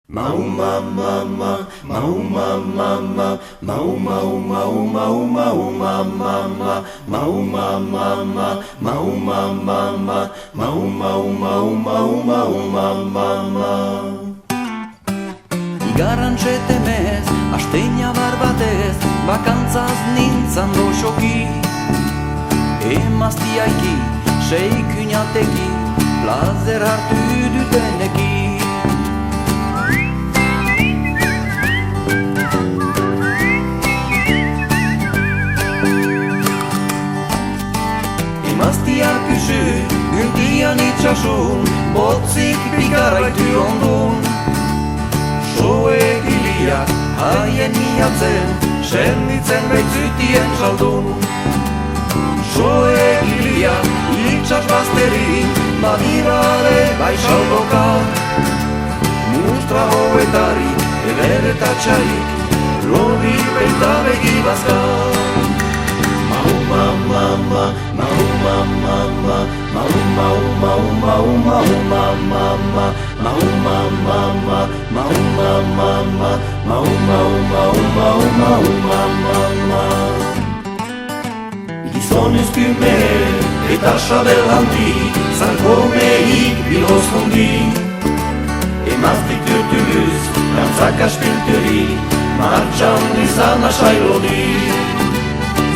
Mau mama, mau mama, mau mau mau mau mau mama, mau mama, mau mama, mau mau mau mau mau mama. Igaran txetemez, asteina barbatez, bakantzaz nintzan goxoki. Emaztiaiki, seikuñateki, plazer hartu duteneki. Emaztiak kysy, yntian itxasun, botzik pikaraitu ondun. Soekiliak haien niatzen, senditzen beitzytien saldun. Soekiliak itxas bazterin, badirare bai saldoka. Mustra hoetari, ederetatxarik, lodi beita begibazka. Mau mama, mau mama, mau mau mau mau mau mama, mau mama, mau mama, mau mau mau mau mau mama. Gizonezkume eta sabel handi, zankomeik biloz hondi. Emaztik dürtülüz, gantzak aspilturi, martxan izan asailodi.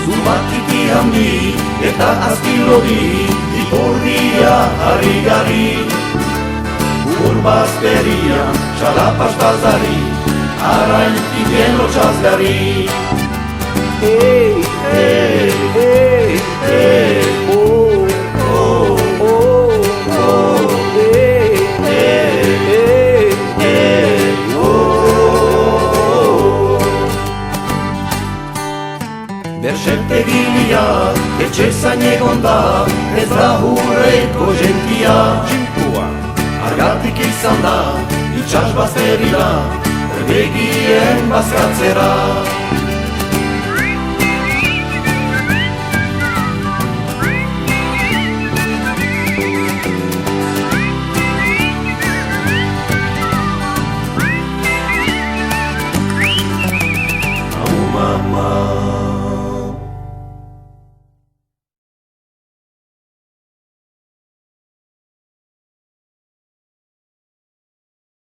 Zumatiki handi eta azpilodi, iporria harri-garri. Urbazterian, txalapas bazari, araintikien lotxazgarri. Hey, hey, hey, hey, oh, oh, oh, oh, hey, hey, hey, hey, oh. Berxeptegilia, etxezan egon da, ez da hurreko jentia. Argatik izan da, itxas bazterila, begien bazkatzera.